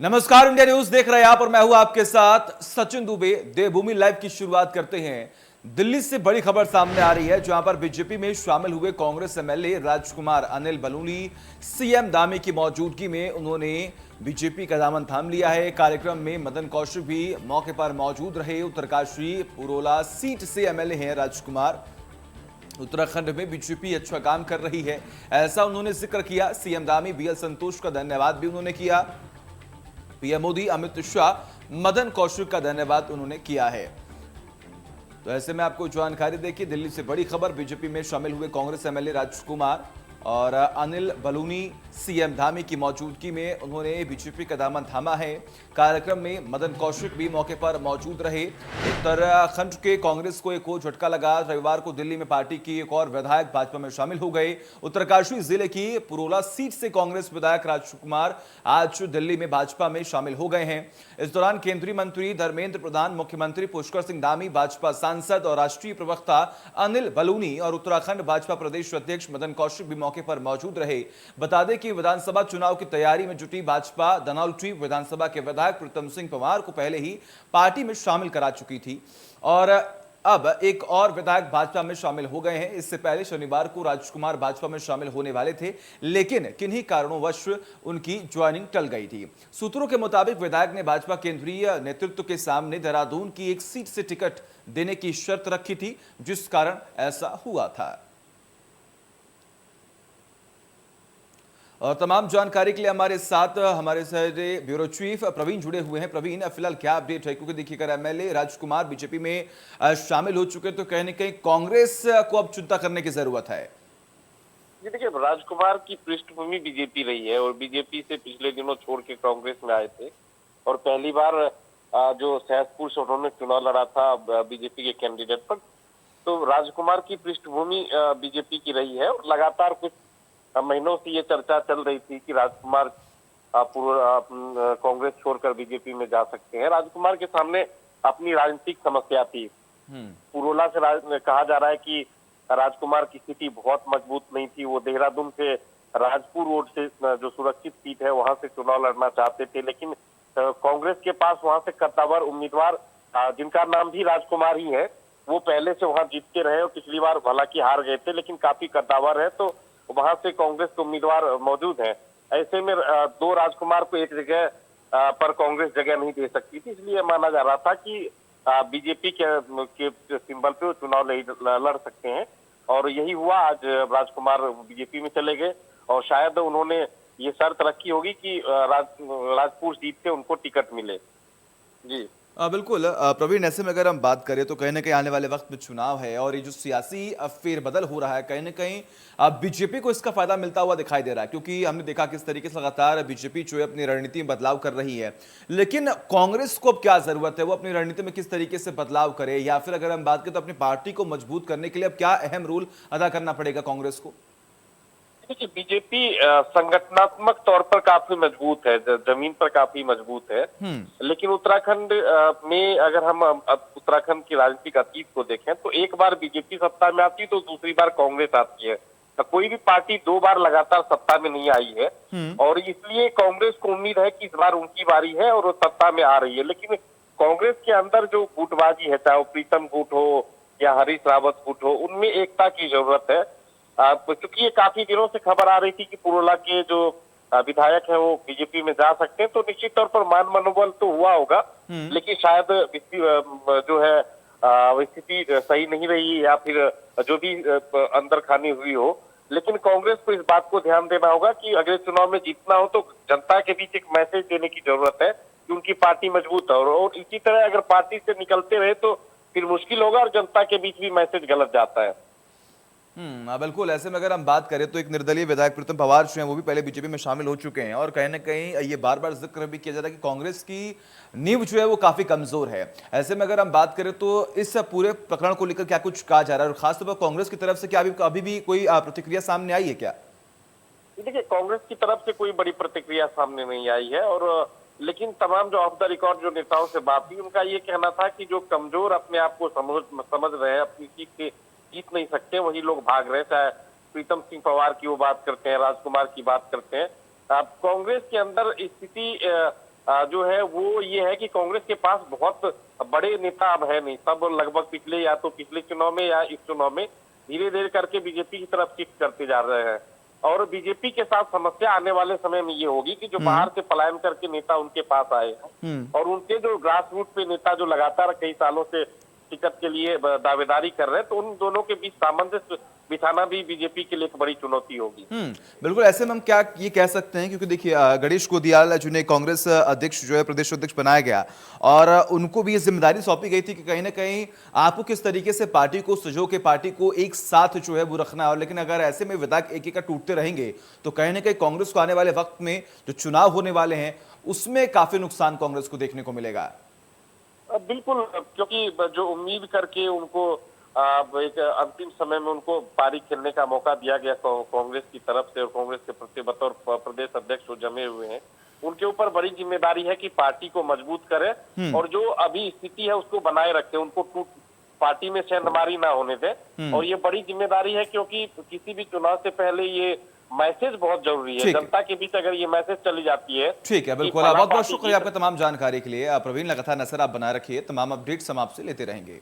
नमस्कार, India news देख रहे हैं आप और मैं हूं आपके साथ सचिन दुबे। देवभूमि लाइव की शुरुआत करते हैं। दिल्ली से बड़ी खबर सामने आ रही है, जहां पर बीजेपी में शामिल हुए कांग्रेस एमएलए राजकुमार अनिल बलूनी सीएम दामी की मौजूदगी में उन्होंने बीजेपी का दामन थाम लिया है। कार्यक्रम में मदन कौशिक भी मौके पर मौजूद रहे। उत्तरकाशी पुरोला सीट से एमएलए हैं राजकुमार। उत्तराखंड में बीजेपी अच्छा काम कर रही है, ऐसा उन्होंने जिक्र किया। सीएम दामी बीएल संतोष का धन्यवाद भी उन्होंने किया। पीएम मोदी, अमित शाह, मदन कौशिक का धन्यवाद उन्होंने किया है। तो ऐसे में आपको जानकारी देखिए, दिल्ली से बड़ी खबर। बीजेपी में शामिल हुए कांग्रेस एमएलए राजकुमार और अनिल बलूनी सीएम धामी की मौजूदगी में उन्होंने बीजेपी का दामन थामा है। कार्यक्रम में मदन कौशिक भी मौके पर मौजूद रहे। उत्तराखंड के कांग्रेस को एक और झटका लगा। रविवार को दिल्ली में पार्टी की एक और विधायक भाजपा में शामिल हो गए। उत्तरकाशी जिले की पुरोला सीट से कांग्रेस विधायक राजकुमार आज दिल्ली में भाजपा में शामिल हो गए हैं। इस दौरान केंद्रीय मंत्री धर्मेंद्र प्रधान, मुख्यमंत्री पुष्कर सिंह धामी, भाजपा सांसद और राष्ट्रीय प्रवक्ता अनिल बलूनी और उत्तराखंड भाजपा प्रदेश अध्यक्ष मदन कौशिक भी मौके पर मौजूद रहे। बता दें कि विधानसभा चुनाव की तैयारी में जुटी भाजपा धनौल्टी विधानसभा के विधायक प्रीतम सिंह पंवार को पहले ही पार्टी में शामिल करा चुकी थी और अब एक और विधायक भाजपा में शामिल हो गए हैं। इससे पहले शनिवार को राजकुमार भाजपा में शामिल होने वाले थे, लेकिन किन्हीं कारणोंवश उनकी ज्वाइनिंग टल गई थी। सूत्रों के मुताबिक विधायक ने भाजपा केंद्रीय नेतृत्व के सामने देहरादून की एक सीट से टिकट देने की शर्त रखी थी, जिस कारण ऐसा हुआ था। और तमाम जानकारी के लिए हमारे साथ हमारे ब्यूरो चीफ प्रवीण जुड़े हुए हैं। प्रवीण, फिलहाल क्या अपडेट है? क्योंकि देखिए, एमएलए राजकुमार बीजेपी में शामिल हो चुके, तो कहीं न कहीं कांग्रेस को अब चिंता करने की जरूरत है। जी देखिए, राजकुमार की पृष्ठभूमि बीजेपी रही है और बीजेपी से पिछले दिनों छोड़ के कांग्रेस में आए थे और पहली बार जो सहसपुर से उन्होंने चुनाव लड़ा था बीजेपी के कैंडिडेट पर, तो राजकुमार की पृष्ठभूमि बीजेपी की रही है और लगातार कुछ महीनों से ये चर्चा चल रही थी कि राजकुमार कांग्रेस छोड़कर बीजेपी में जा सकते हैं। राजकुमार के सामने अपनी राजनीतिक समस्या थी। पुरोला से कहा जा रहा है कि राजकुमार की स्थिति बहुत मजबूत नहीं थी। वो देहरादून से राजपुर रोड से जो सुरक्षित सीट है वहां से चुनाव लड़ना चाहते थे, लेकिन कांग्रेस के पास वहां से कद्दावर उम्मीदवार जिनका नाम भी राजकुमार ही है, वो पहले से वहां जीतते रहे और पिछली बार हालांकि हार गए थे, लेकिन काफी कद्दावर है, तो वहां से कांग्रेस के उम्मीदवार मौजूद हैं। ऐसे में दो राजकुमार को एक जगह पर कांग्रेस जगह नहीं दे सकती थी, इसलिए माना जा रहा था कि बीजेपी के सिंबल पे वो चुनाव लड़ सकते हैं और यही हुआ। आज राजकुमार बीजेपी में चले गए और शायद उन्होंने ये शर्त रखी होगी कि राजपुर सीट से उनको टिकट मिले। जी बिल्कुल प्रवीण, ऐसे में अगर हम बात करें तो कहीं ना कहीं आने वाले वक्त में चुनाव है और ये जो सियासी फेरबदल हो रहा है, कहीं ना कहीं बीजेपी को इसका फायदा मिलता हुआ दिखाई दे रहा है, क्योंकि हमने देखा किस तरीके से लगातार बीजेपी जो है अपनी रणनीति में बदलाव कर रही है। लेकिन कांग्रेस को अब क्या जरूरत है? वो अपनी रणनीति में किस तरीके से बदलाव करे, या फिर अगर हम बात करें तो अपनी पार्टी को मजबूत करने के लिए अब क्या अहम रोल अदा करना पड़ेगा कांग्रेस को? देखिए, बीजेपी संगठनात्मक तौर पर काफी मजबूत है, जमीन पर काफी मजबूत है, लेकिन उत्तराखंड में अगर हम उत्तराखंड की राजनीतिक अतीत को देखें तो एक बार बीजेपी सत्ता में आती है तो दूसरी बार कांग्रेस आती है। कोई भी पार्टी दो बार लगातार सत्ता में नहीं आई है और इसलिए कांग्रेस को उम्मीद है कि इस बार उनकी बारी है और वो सत्ता में आ रही है। लेकिन कांग्रेस के अंदर जो गुटबाजी है, चाहे वो प्रीतम गुट हो या हरीश रावत गुट हो, उनमें एकता की जरूरत है। क्योंकि ये काफी दिनों से खबर आ रही थी कि पुरोला के जो विधायक हैं वो बीजेपी में जा सकते हैं, तो निश्चित तौर पर मान मनोबल तो हुआ होगा, लेकिन शायद जो है स्थिति सही नहीं रही या फिर जो भी अंदर खानी हुई हो। लेकिन कांग्रेस को इस बात को ध्यान देना होगा कि अगले चुनाव में जीतना हो तो जनता के बीच एक मैसेज देने की जरूरत है कि उनकी पार्टी मजबूत है और इसी तरह अगर पार्टी से निकलते रहे तो फिर मुश्किल होगा और जनता के बीच भी मैसेज गलत जाता है। बिल्कुल, ऐसे में अगर हम बात करें तो एक निर्दलीय विधायक प्रीतम पंवार जो हैं वो भी पहले बीजेपी में शामिल हो चुके हैं और कहीं ना कहीं ये बार बार जिक्र भी किया जाता है कि कांग्रेस की नींव जो है वो काफी कमजोर है। ऐसे में अगर हम बात करें तो इस पूरे प्रकरण को लेकर क्या कुछ कहा जा रहा है और खासतौर पर कांग्रेस की तरफ से क्या अभी भी कोई प्रतिक्रिया सामने आई है क्या? देखिए, कांग्रेस की तरफ से कोई बड़ी प्रतिक्रिया सामने नहीं आई है और लेकिन तमाम जो ऑफ द रिकॉर्ड जो नेताओं से बात हुई उनका ये कहना था कि जो कमजोर अपने आप को समझ रहे हैं, अपनी सीट से जीत नहीं सकते, वही लोग भाग रहे हैं। चाहे प्रीतम सिंह पंवार की वो बात करते हैं, राजकुमार की बात करते हैं। कांग्रेस के अंदर स्थिति जो है वो ये है कि कांग्रेस के पास बहुत बड़े नेता अब है नहीं। सब लगभग पिछले या तो पिछले चुनाव में या इस चुनाव में धीरे धीरे करके बीजेपी की तरफ शिफ्ट करते जा रहे हैं। और बीजेपी के साथ समस्या आने वाले समय में ये होगी कि जो बाहर से पलायन करके नेता उनके पास आए और उनके जो ग्रास रूट पे नेता जो लगातार कई सालों से टिकट के लिए दावेदारी कर रहे हैं, तो उन दोनों के बीच सामंजस्य बिठाना भी बीजेपी के लिए एक बड़ी चुनौती होगी। बिल्कुल। ऐसे में हम क्या ये कह सकते हैं, क्योंकि देखिए गणेश गोदियाल जिन्हें कांग्रेस अध्यक्ष जो है प्रदेश अध्यक्ष बनाया गया और उनको भी ये जिम्मेदारी सौंपी गई थी कि कहीं ना कहीं आपको किस तरीके से पार्टी को सजो के पार्टी को एक साथ जो है वो रखना है। लेकिन अगर ऐसे में विधायक एक एक टूटते रहेंगे तो कहीं ना कहीं कांग्रेस को आने वाले वक्त में जो चुनाव होने वाले हैं उसमें काफी नुकसान कांग्रेस को देखने को मिलेगा। बिल्कुल, क्योंकि जो उम्मीद करके उनको एक अंतिम समय में उनको पारी खेलने का मौका दिया गया कांग्रेस की तरफ से, और कांग्रेस के प्रति बतौर प्रदेश अध्यक्ष जो जमे हुए हैं, उनके ऊपर बड़ी जिम्मेदारी है कि पार्टी को मजबूत करें और जो अभी स्थिति है उसको बनाए रखें, उनको पार्टी में सेंधमारी ना होने दें। और ये बड़ी जिम्मेदारी है क्योंकि किसी भी चुनाव से पहले ये मैसेज बहुत जरूरी है। जनता के बीच अगर ये मैसेज चली जाती है। ठीक है, बिल्कुल। बहुत बहुत शुक्रिया आपका तमाम जानकारी के लिए। प्रवीण, लगातार नजर आप बनाए रखिए, तमाम अपडेट्स हम आपसे लेते रहेंगे।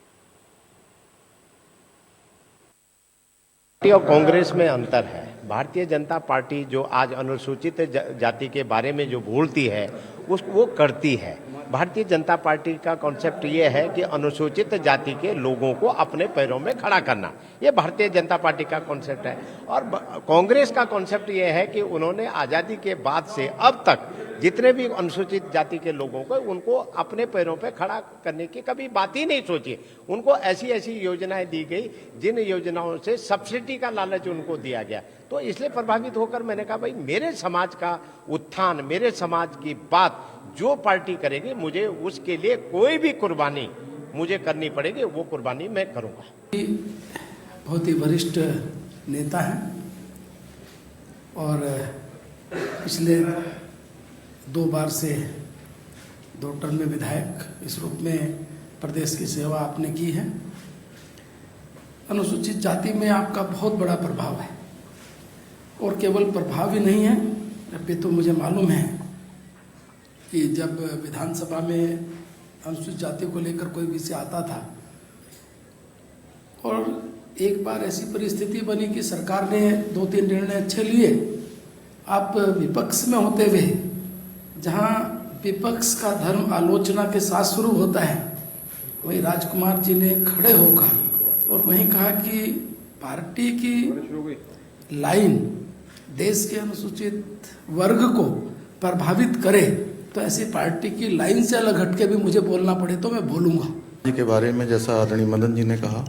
पार्टी और कांग्रेस में अंतर है। भारतीय जनता पार्टी जो आज अनुसूचित जाति के बारे में जो बोलती है वो करती है। भारतीय जनता पार्टी का कॉन्सेप्ट ये है कि अनुसूचित जाति के लोगों को अपने पैरों में खड़ा करना, ये भारतीय जनता पार्टी का कॉन्सेप्ट है। और कांग्रेस का कॉन्सेप्ट ये है कि उन्होंने आज़ादी के बाद से अब तक जितने भी अनुसूचित जाति के लोगों को उनको अपने पैरों पे खड़ा करने की कभी बात ही नहीं सोची। उनको ऐसी ऐसी योजनाएं दी गई जिन योजनाओं से सब्सिडी का लालच उनको दिया गया। तो इसलिए प्रभावित होकर मैंने कहा भाई मेरे समाज का उत्थान, मेरे समाज की बात जो पार्टी करेगी, मुझे उसके लिए कोई भी कुर्बानी मुझे करनी पड़ेगी, वो कुर्बानी मैं करूंगा। बहुत ही वरिष्ठ नेता हैं और पिछले 2 बार से 2 टर्म में विधायक इस रूप में प्रदेश की सेवा आपने की है। अनुसूचित जाति में आपका बहुत बड़ा प्रभाव है और केवल प्रभाव ही नहीं है, अभी तो मुझे मालूम है कि जब विधानसभा में अनुसूचित जाति को लेकर कोई विषय आता था और एक बार ऐसी परिस्थिति बनी कि सरकार ने 2-3 निर्णय अच्छे लिए, आप विपक्ष में होते हुए, जहां विपक्ष का धर्म आलोचना के साथ शुरू होता है, वहीं राजकुमार जी ने खड़े होकर और वहीं कहा कि पार्टी की लाइन देश के अनुसूचित वर्ग को प्रभावित करे तो ऐसी पार्टी की लाइन से अलग हटके भी मुझे बोलना पड़े तो मैं बोलूंगा। जी के बारे में जैसा आदरणीय मदन जी ने कहा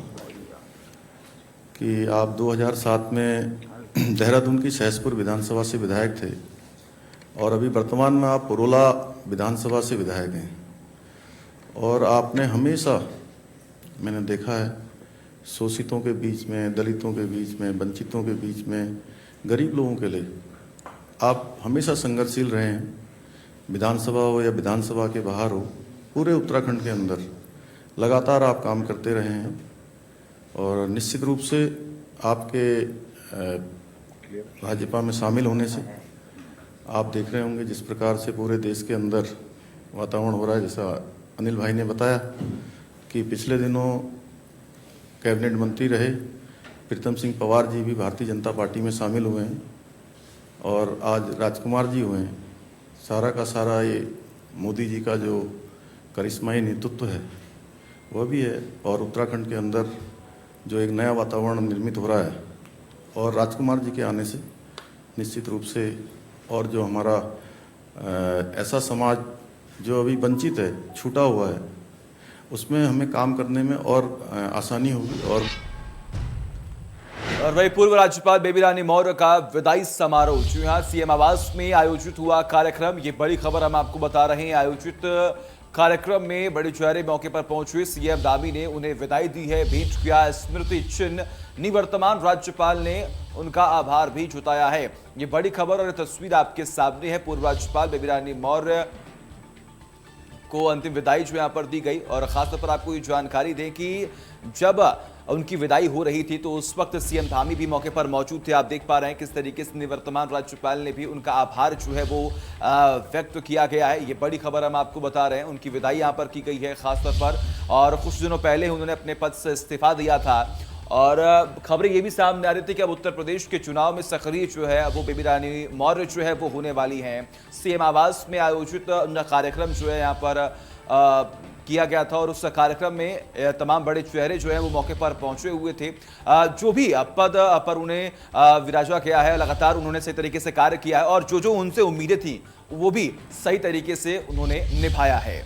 कि आप 2007 में देहरादून की सहसपुर विधानसभा से विधायक थे और अभी वर्तमान में आप पुरोला विधानसभा से विधायक हैं और आपने हमेशा, मैंने देखा है, शोषितों के बीच में, दलितों के बीच में, वंचितों के बीच में, गरीब लोगों के लिए आप हमेशा संघर्षशील रहे हैं। विधानसभा हो या विधानसभा के बाहर हो, पूरे उत्तराखंड के अंदर लगातार आप काम करते रहे हैं और निश्चित रूप से आपके भाजपा में शामिल होने से आप देख रहे होंगे जिस प्रकार से पूरे देश के अंदर वातावरण हो रहा है। जैसा अनिल भाई ने बताया कि पिछले दिनों कैबिनेट मंत्री रहे प्रीतम सिंह पवार जी भी भारतीय जनता पार्टी में शामिल हुए हैं और आज राजकुमार जी हुए हैं। सारा का सारा ये मोदी जी का जो करिश्माई नेतृत्व है वह भी है और उत्तराखंड के अंदर जो एक नया वातावरण निर्मित हो रहा है और राजकुमार जी के आने से निश्चित रूप से और जो हमारा ऐसा समाज जो अभी वंचित है, छूटा हुआ है, उसमें हमें काम करने में और आसानी होगी। और वही पूर्व राज्यपाल बेबी रानी मौर्य का विदाई समारोह, जी हां, सीएम आवास में आयोजित हुआ कार्यक्रम। ये बड़ी खबर हम आपको बता रहे हैं। आयोजित कार्यक्रम में बड़े चेहरे मौके पर पहुंचे सीएम दामी ने उन्हें विदाई दी है, भेंट किया स्मृति चिन्ह। निवर्तमान राज्यपाल ने उनका आभार भी जताया है। ये बड़ी खबर और तस्वीर आपके सामने है। पूर्व राज्यपाल बेबी रानी मौर्य को अंतिम विदाई जो यहां पर दी गई और खासतौर पर आपको ये जानकारी दें कि जब उनकी विदाई हो रही थी, तो उस वक्त सीएम धामी भी मौके पर मौजूद थे। आप देख पा रहे हैं किस तरीके से निवर्तमान राज्यपाल ने भी उनका आभार जो है वो व्यक्त किया गया है। ये बड़ी खबर हम आपको बता रहे हैं, उनकी विदाई यहाँ पर की गई है खासतौर पर, और कुछ दिनों पहले उन्होंने अपने पद से इस्तीफा दिया था। और खबरें ये भी सामने आ रही थी कि अब उत्तर प्रदेश के चुनाव में सक्रिय जो है वो बेबी रानी मौर्य जो है वो होने वाली हैं। सीएम आवास में आयोजित उनका कार्यक्रम जो है यहाँ पर किया गया था, और उस कार्यक्रम में तमाम बड़े चेहरे जो हैं वो मौके पर पहुंचे हुए थे। जो भी पद पर उन्हें विराजा किया है, लगातार उन्होंने सही तरीके से कार्य किया है, और जो जो उनसे उम्मीदें थी वो भी सही तरीके से उन्होंने निभाया है।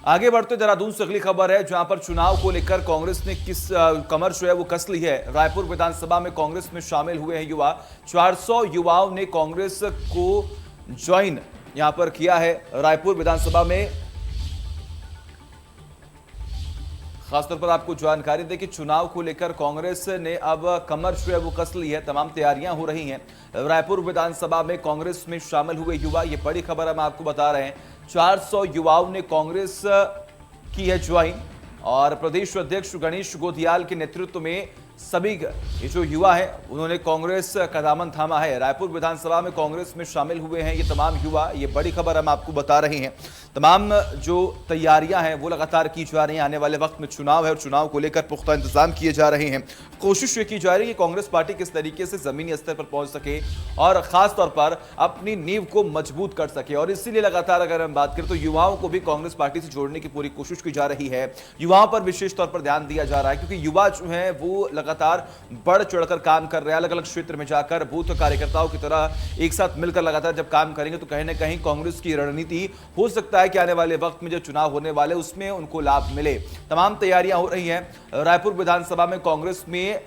आगे बढ़ते देहरादून से अगली खबर है, जहां पर चुनाव को लेकर कांग्रेस ने किस कमर जो है वो कस ली है। रायपुर विधानसभा में कांग्रेस में शामिल हुए हैं युवा। 400 युवाओं ने कांग्रेस को ज्वाइन यहां पर किया है। रायपुर विधानसभा में खासतौर पर आपको जानकारी दें कि चुनाव को लेकर कांग्रेस ने अब कमर जो है वो कस ली है, तमाम तैयारियां हो रही हैं। रायपुर विधानसभा में कांग्रेस में शामिल हुए युवा, ये बड़ी खबर हम आपको बता रहे हैं। 400 युवाओं ने कांग्रेस की है ज्वाइन, और प्रदेश अध्यक्ष गणेश गोदियाल के नेतृत्व में सभी ये जो युवा है उन्होंने कांग्रेस का दामन थामा है। रायपुर विधानसभा में कांग्रेस में शामिल हुए हैं ये तमाम युवा, ये बड़ी खबर हम आपको बता रहे हैं। तमाम जो तैयारियां हैं वो लगातार की जा रही हैं। आने वाले वक्त में चुनाव है और चुनाव को लेकर पुख्ता इंतजाम किए जा रहे हैं। कोशिश ये की जा रही है कि कांग्रेस पार्टी किस तरीके से जमीनी स्तर पर पहुंच सके और खासतौर पर अपनी नींव को मजबूत कर सके, और इसीलिए लगातार अगर हम बात करें तो युवाओं को भी कांग्रेस पार्टी से जोड़ने की पूरी कोशिश की जा रही है। युवाओं पर विशेष तौर पर ध्यान दिया जा रहा है, क्योंकि युवा जो है वो लगातार बढ़ चढ़कर काम कर रहे हैं। अलग अलग क्षेत्र में जाकर बूथ कार्यकर्ताओं की तरह एक साथ मिलकर लगातार जब काम करेंगे तो कहीं ना कहीं कांग्रेस की रणनीति हो सकता है कि आने वाले वक्त में जो चुनाव होने वाले उसमें उनको लाभ मिले। तमाम तैयारियां हो रही हैं। रायपुर विधानसभा में कांग्रेस में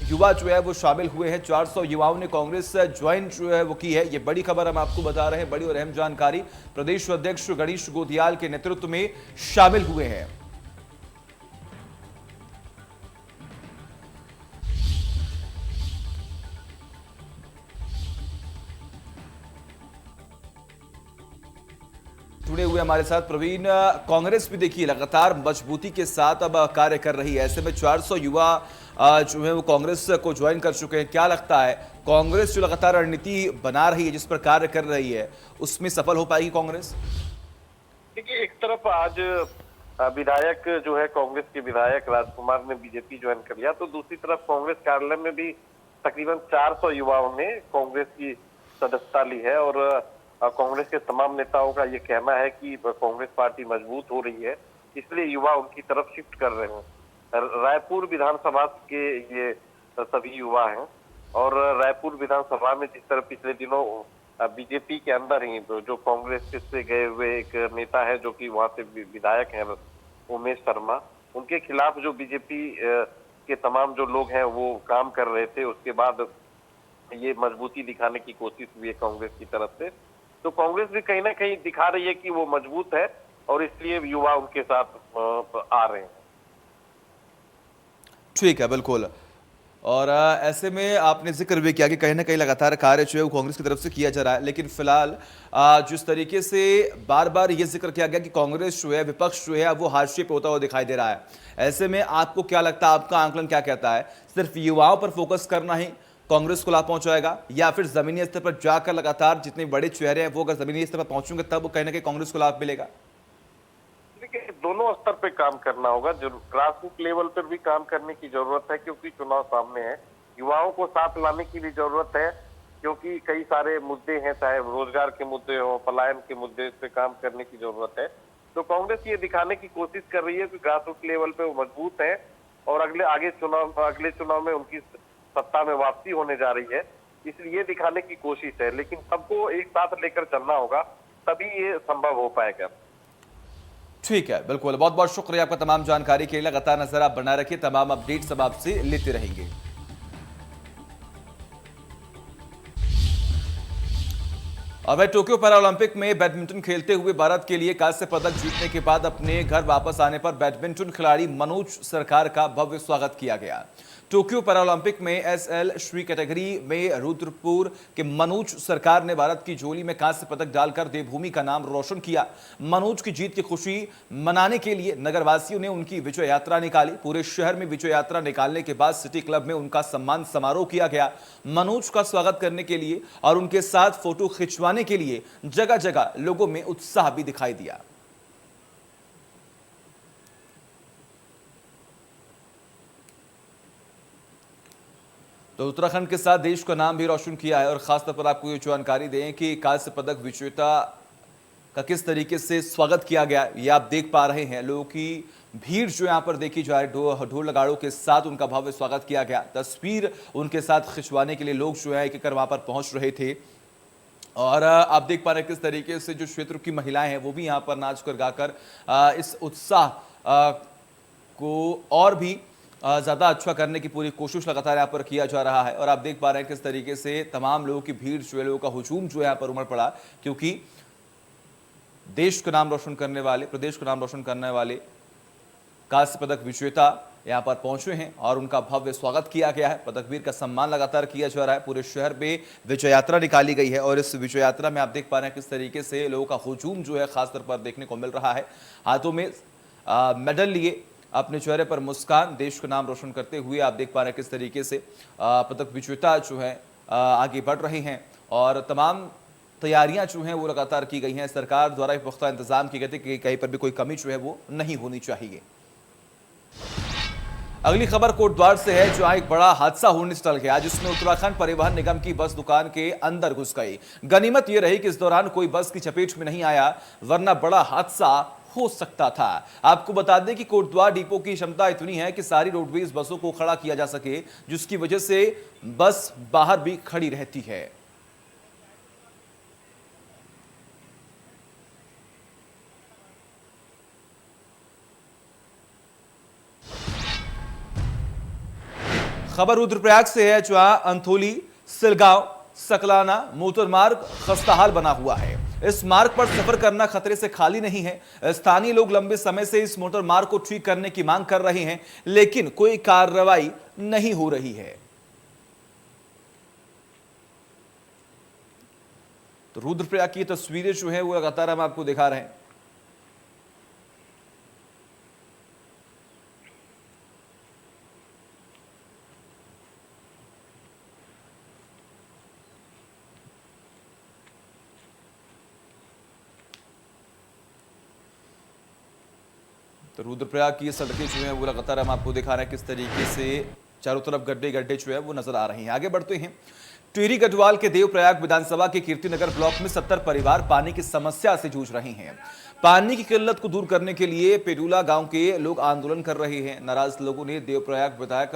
युवा जो है वो शामिल हुए हैं। 400 युवाओं ने कांग्रेस ज्वाइन जो है वो की है। ये बड़ी खबर हम आपको बता रहे हैं, बड़ी और अहम जानकारी। प्रदेश अध्यक्ष गणेश गोदियाल के नेतृत्व में शामिल हुए हैं। जुड़े हुए हमारे साथ प्रवीण। कांग्रेस भी देखिए लगातार मजबूती के साथ अब कार्य कर रही है। ऐसे में 400 युवा जो है वो कांग्रेस को ज्वाइन कर चुके हैं। क्या लगता है कांग्रेस जो लगातार रणनीति बना रही है, जिस पर कार्य कर रही है, उसमें सफल हो पाएगी कांग्रेस? देखिए, एक तरफ आज विधायक जो है कांग्रेस के विधायक राजकुमार ने बीजेपी ज्वाइन कर लिया, तो दूसरी तरफ कांग्रेस कार्यालय में भी तकरीबन 400 युवाओं ने कांग्रेस की सदस्यता ली है। और कांग्रेस के तमाम नेताओं का ये कहना है कि कांग्रेस पार्टी मजबूत हो रही है, इसलिए युवा उनकी तरफ शिफ्ट कर रहे हैं। रायपुर विधानसभा के ये सभी युवा हैं, और रायपुर विधानसभा में जिस तरह पिछले दिनों बीजेपी के अंदर ही जो कांग्रेस से गए हुए एक नेता है जो कि वहां से विधायक हैं उमेश शर्मा, उनके खिलाफ जो बीजेपी के तमाम जो लोग हैं वो काम कर रहे थे, उसके बाद ये मजबूती दिखाने की कोशिश हुई है कांग्रेस की तरफ से। तो कांग्रेस भी कहीं ना कहीं दिखा रही है कि वो मजबूत है, और इसलिए युवा उनके साथ आ रहे हैं। ठीक है, बिल्कुल। और ऐसे में आपने जिक्र भी किया कि कहीं ना कहीं लगातार कार्य जो है वो कांग्रेस की तरफ से किया जा रहा है, लेकिन फिलहाल जिस तरीके से बार बार ये जिक्र किया गया कि कांग्रेस जो है, विपक्ष जो है वो हाशिए पे होता हुआ दिखाई दे रहा है, ऐसे में आपको क्या लगता है, आपका आंकलन क्या कहता है? सिर्फ युवाओं पर फोकस करना ही कांग्रेस को लाभ पहुंचाएगा, या फिर जमीनी स्तर पर जाकर लगातार जितने बड़े चेहरे हैं वो अगर जमीनी स्तर पर पहुंचेंगे तब वो कहीं ना कहीं कांग्रेस को लाभ मिलेगा? देखिए, दोनों स्तर पे काम करना होगा। जो ग्रासरूट लेवल पर भी काम करने की जरूरत है, क्योंकि चुनाव सामने है। युवाओं को साथ लाने की भी जरूरत है, क्योंकि कई सारे मुद्दे हैं, चाहे रोजगार के मुद्दे हो, पलायन के मुद्दे, इस पे काम करने की जरूरत है। तो कांग्रेस ये दिखाने की कोशिश कर रही है कि ग्रासरूट लेवल पे वो मजबूत है, और अगले चुनाव में उनकी सत्ता में वापसी होने जा रही है, इसलिए ये दिखाने की कोशिश है। लेकिन सबको एक साथ लेकर चलना होगा, तभी ये संभव हो पाएगा। ठीक है, बिल्कुल। बहुत बहुत शुक्रिया आपका तमाम जानकारी के लिए। लगातार नजर आप बनाए रखिए, तमाम अपडेट्स हम आपसे लेते रहेंगे। अब टोक्यो पैरालंपिक में बैडमिंटन खेलते हुए भारत के लिए कांस्य पदक जीतने के बाद अपने घर वापस आने पर बैडमिंटन खिलाड़ी मनोज सरकार का भव्य स्वागत किया गया। टोक्यो पैरालंपिक में एसएल श्री कैटेगरी में रुद्रपुर के मनोज सरकार ने भारत की झोली में कांस्य पदक डालकर देवभूमि का नाम रोशन किया। मनोज की जीत की खुशी मनाने के लिए नगरवासियों ने उनकी विजय यात्रा निकाली। पूरे शहर में विजय यात्रा निकालने के बाद सिटी क्लब में उनका सम्मान समारोह किया गया। मनोज का स्वागत करने के लिए और उनके साथ फोटो खिंचवाने के लिए जगह जगह लोगों में उत्साह भी दिखाई दिया। तो उत्तराखंड के साथ देश का नाम भी रोशन किया है और खासतौर पर आपको ये जानकारी दें कि कांस्य पदक विजेता का किस तरीके से स्वागत किया गया, ये आप देख पा रहे हैं। लोगों की भीड़ जो यहाँ पर देखी जाए, ढोल नगाड़ों के साथ उनका भव्य स्वागत किया गया। तस्वीर उनके साथ खिंचवाने के लिए लोग जो है एक वहां पर पहुंच रहे थे और आप देख पा रहे हैं किस तरीके से जो क्षेत्र की महिलाएं हैं वो भी यहाँ पर नाच कर गाकर इस उत्साह को और भी ज़्यादा अच्छा करने की पूरी कोशिश लगातार यहाँ पर किया जा रहा है। और आप देख पा रहे हैं किस तरीके से तमाम लोगों की भीड़ जो है, लोगों का हुजूम जो है यहाँ पर उमड़ पड़ा, क्योंकि देश का नाम रोशन करने वाले, प्रदेश का नाम रोशन करने वाले कांस्य पदक विजेता यहाँ पर पहुंचे हैं और उनका भव्य स्वागत किया गया है। पदकवीर का सम्मान लगातार किया जा रहा है। पूरे शहर में विजय यात्रा निकाली गई है और इस विजय यात्रा में आप देख पा रहे हैं किस तरीके से लोगों का हुजूम जो है खासतौर पर देखने को मिल रहा है। हाथों में मेडल लिए, अपने चेहरे पर मुस्कान, देश का नाम रोशन करते हुए आप देख पा रहे हैं किस तरीके से पदक विजेता जो है आगे बढ़ रहे हैं और तमाम तैयारियां जो हैं वो लगातार की गई हैं। सरकार द्वारा पुख्ता इंतजाम किए गए थे कि कहीं पर भी कोई कमी जो है वो नहीं होनी चाहिए। अगली खबर कोटद्वार से है, जहां एक बड़ा हादसा होने से टल गया, जिसमें उत्तराखंड परिवहन निगम की बस दुकान के अंदर घुस गई। गनीमत यह रही कि इस दौरान कोई बस की चपेट में नहीं आया, वरना बड़ा हादसा हो सकता था। आपको बता दें कि कोटद्वार डिपो की क्षमता इतनी है कि सारी रोडवेज बसों को खड़ा किया जा सके, जिसकी वजह से बस बाहर भी खड़ी रहती है। खबर रुद्रप्रयाग से है, जहां अंथोली सिलगांव सकलाना मोटरमार्ग खस्ताहाल बना हुआ है। इस मार्ग पर सफर करना खतरे से खाली नहीं है। स्थानीय लोग लंबे समय से इस मोटर मार्ग को ठीक करने की मांग कर रहे हैं, लेकिन कोई कार्रवाई नहीं हो रही है। तो रुद्रप्रयाग की तस्वीरें जो है वो लगातार हम आपको दिखा रहे हैं। तो रुद्रप्रयाग की सड़कें जो हैं वो लगातार हम आपको दिखा रहे हैं किस तरीके से चारों तरफ गड्ढे गड्ढे जो है वो नजर आ रहे हैं। आगे बढ़ते हैं। टिहरी गढ़वाल के देवप्रयाग विधानसभा के कीर्तिनगर ब्लॉक में 70 परिवार पानी की समस्या से जूझ रहे हैं। पानी की किल्लत को दूर करने के लिए पेडुला गांव के लोग आंदोलन कर रहे हैं। नाराज लोगों ने देवप्रयाग विधायक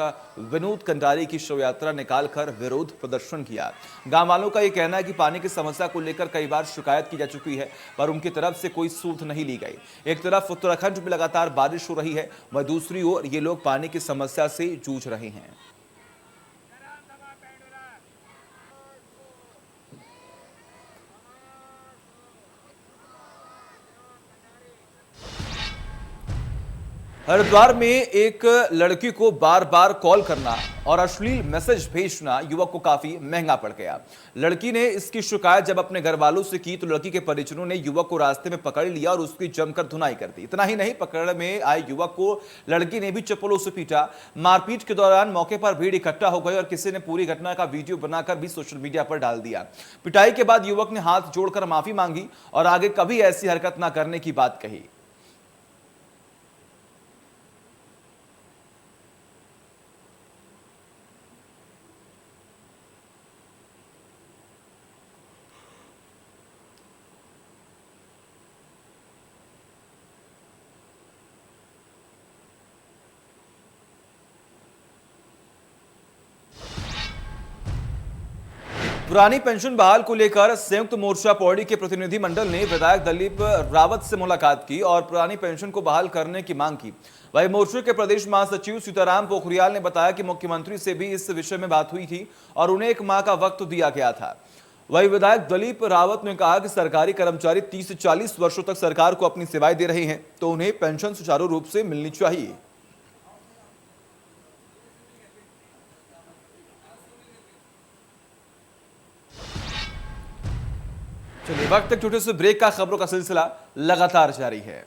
विनोद कंडारी की शव यात्रा निकालकर विरोध प्रदर्शन किया। गांव वालों का यह कहना है कि पानी की समस्या को लेकर कई बार शिकायत की जा चुकी है, पर उनकी तरफ से कोई सूध नहीं ली गई। एक तरफ उत्तराखंड में लगातार बारिश हो रही है, वहीं दूसरी ओर ये लोग पानी की समस्या से जूझ रहे हैं। हरिद्वार में एक लड़की को बार बार कॉल करना और अश्लील मैसेज भेजना युवक को काफी महंगा पड़ गया। लड़की ने इसकी शिकायत जब अपने घर वालों से की तो लड़की के परिजनों ने युवक को रास्ते में पकड़ लिया और उसकी जमकर धुनाई कर दी। इतना ही नहीं, पकड़ में आए युवक को लड़की ने भी चप्पलों से पीटा। मारपीट के दौरान मौके पर भीड़ इकट्ठा हो गई और किसी ने पूरी घटना का वीडियो बनाकर भी सोशल मीडिया पर डाल दिया। पिटाई के बाद युवक ने हाथ जोड़कर माफी मांगी और आगे कभी ऐसी हरकत न करने की बात कही। पुरानी पेंशन बहाल को लेकर संयुक्त मोर्चा पौड़ी के प्रतिनिधि मंडल ने विधायक दिलीप रावत से मुलाकात की और पुरानी पेंशन को बहाल करने की मांग की। वहीं मोर्चे के प्रदेश महासचिव सीताराम पोखरियाल ने बताया कि मुख्यमंत्री से भी इस विषय में बात हुई थी और उन्हें 1 माह का वक्त दिया गया था। वहीं विधायक दिलीप रावत ने कहा कि सरकारी कर्मचारी 30 से 40 वर्षों तक सरकार को अपनी सेवाएं दे रहे हैं, तो उन्हें पेंशन सुचारू रूप से मिलनी चाहिए। चलिए वक्त एक छोटे से ब्रेक का, खबरों का सिलसिला लगातार जारी है।